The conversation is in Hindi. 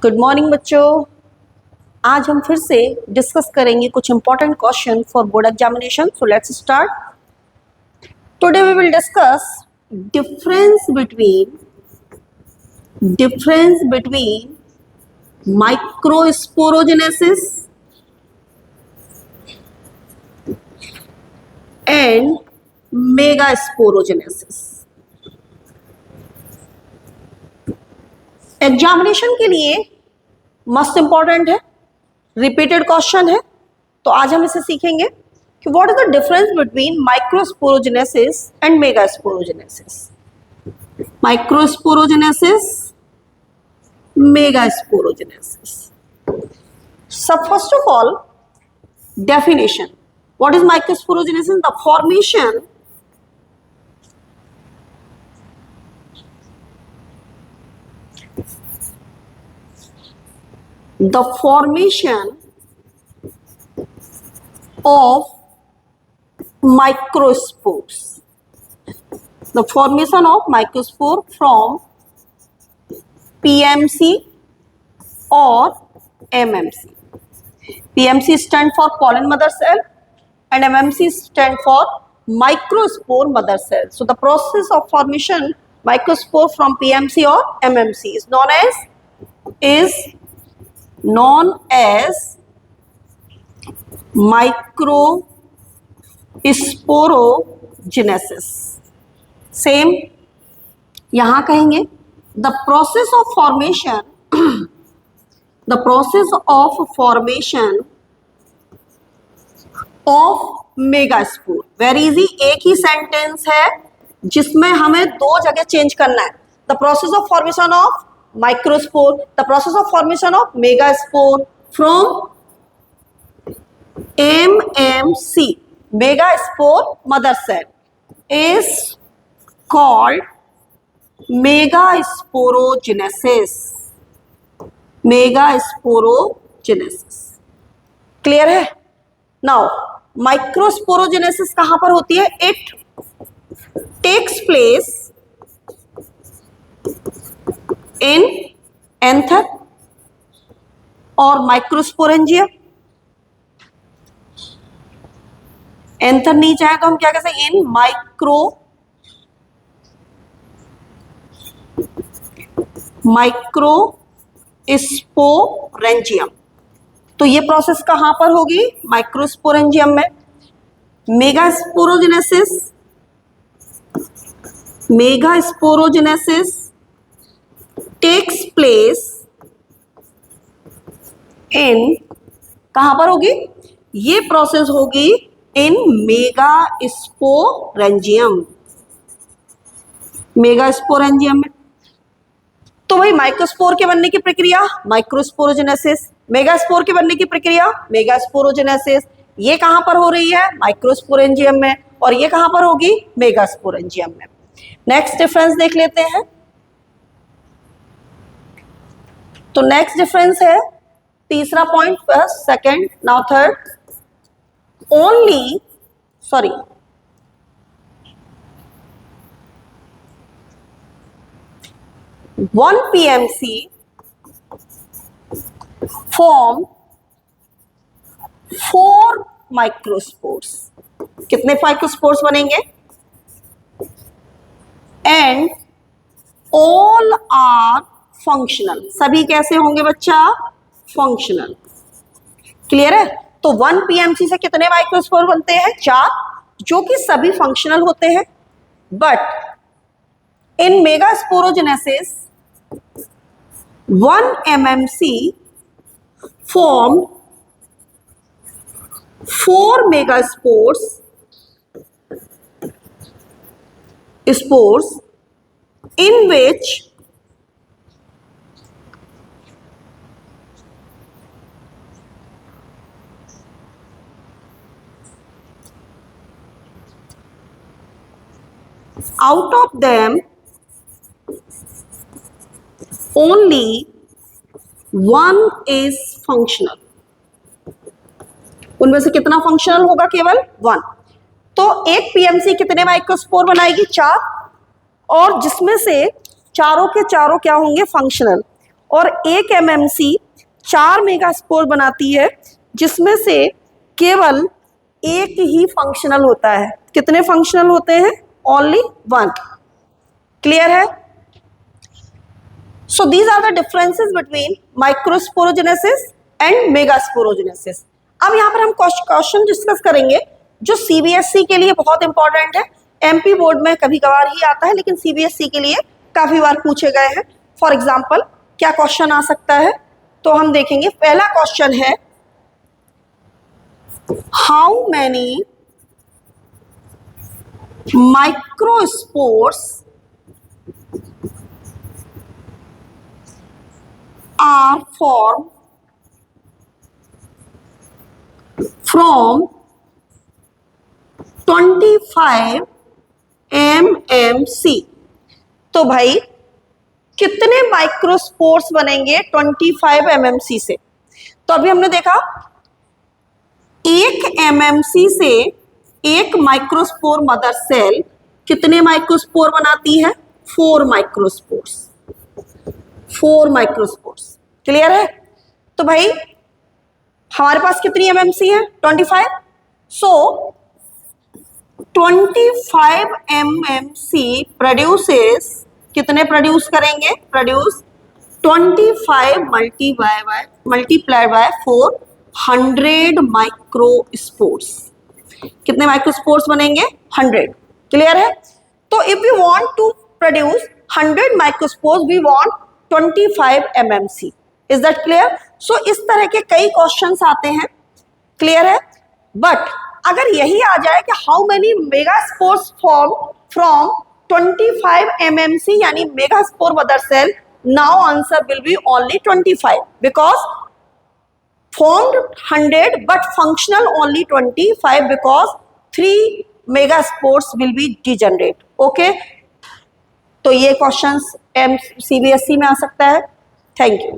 गुड मॉर्निंग बच्चों। आज हम फिर से डिस्कस करेंगे कुछ important question for board examination. So let's start. Today we will discuss difference between microsporogenesis and megasporogenesis. Examination के लिए मस्ट इंपॉर्टेंट है, रिपीटेड क्वेश्चन है। तो आज हम इसे सीखेंगे कि what is the difference between microsporogenesis and megasporogenesis. Microsporogenesis, megasporogenesis. सब first of all definition. What is microsporogenesis? The formation of microspores. The formation of microspore from PMC or MMC. PMC stand for pollen mother cell and MMC stand for microspore mother cell. So the process of formation microspore from PMC or MMC is known as microsporogenesis. Same यहाँ कहेंगे the process of formation of megaspore. Very easy, एक ही सेंटेंस है जिसमें हमें दो जगह चेंज करना है। The process of formation of microspore, the process of formation of megaspore from MMC, megaspore mother cell, is called megasporogenesis. Megasporogenesis clear है? नाउ माइक्रोस्पोरोजेनेसिस कहां पर होती है? It takes place in anther और माइक्रोस्पोरेंजियम। एंथर नहीं चाहे तो हम क्या कह सकते हैं? In microsporangium. तो ये प्रोसेस कहां पर होगी? माइक्रोस्पोरेंजियम में। मेगास्पोरोजेनेसिस टेक्स प्लेस इन, कहां पर होगी? ये प्रोसेस होगी इन मेगास्पोरेंजियम, मेगास्पोरेंजियम में। तो भाई माइक्रोस्पोर के बनने की प्रक्रिया माइक्रोस्पोरोजेनेसिस, मेगास्पोर के बनने की प्रक्रिया मेगास्पोरोजेनेसिस। ये कहां पर हो रही है? माइक्रोस्पोरेंजियम में। और ये कहां पर होगी? मेगास्पोरेंजियम में। नेक्स्ट डिफरेंस देख लेते हैं। तो नेक्स्ट डिफरेंस है तीसरा point, first, second, now third. Only 1 PMC form 4 microspores. कितने माइक्रोस्पोर्स बनेंगे? And all are functional. सभी कैसे होंगे बच्चा? फंक्शनल। क्लियर है? तो 1 PMC से कितने माइक्रोस्पोर बनते हैं? 4, जो कि सभी फंक्शनल होते हैं। But in megasporogenesis 1 MMC formed 4 megaspores in which out of them only 1 is functional। उनमें से कितना फंक्शनल होगा? केवल 1। तो एक पीएमसी कितने माइक्रोस्पोर बनाएगी? 4, और जिसमें से चारों के चारों क्या होंगे? फंक्शनल। और एक एमएमसी 4 मेगास्पोर बनाती है, जिसमें से केवल एक ही फंक्शनल होता है। कितने फंक्शनल होते हैं? ओनली 1। क्लियर है? So these are the differences between microsporogenesis and megasporogenesis. अब यहाँ पर हम क्वेश्चन डिस्कस करेंगे जो सीबीएसई के लिए बहुत इंपॉर्टेंट है। एमपी बोर्ड में कभी कभार ही आता है, लेकिन सीबीएसई के लिए काफी बार पूछे गए हैं। फॉर एग्जाम्पल क्या क्वेश्चन आ सकता है, तो हम देखेंगे। पहला क्वेश्चन है, how many microspores are formed from 25 mmc। तो भाई कितने माइक्रोस्पोर्स बनेंगे 25 mmc से? तो अभी हमने देखा 1 mmc से एक माइक्रोस्पोर मदर सेल कितने माइक्रोस्पोर बनाती है? 4 माइक्रोस्पोर्स। 4 माइक्रोस्पोर्स। क्लियर है? तो भाई हमारे पास कितनी एमएमसी है? 25। सो 25 एमएमसी प्रोड्यूसेस, कितने प्रोड्यूस करेंगे? Produce 25 multiplied by 4, 100 microspores. कितने माइक्रोस्पोर्स बनेंगे? 100। क्लियर है? तो if we want to produce 100 microspores, we want 25 mmc। Is that clear? So इस तरह के कई क्वेश्चंस आते हैं। क्लियर है? बट अगर यही आ जाए कि how many megaspores form from 25 mmc यानी megaspore mother cell, now answer will be only 25 because formed 100 but functional only 25 because 3 megaspores will be degenerate। okay? तो ये क्वेश्चंस सीबीएसई में आ सकता है। Thank you.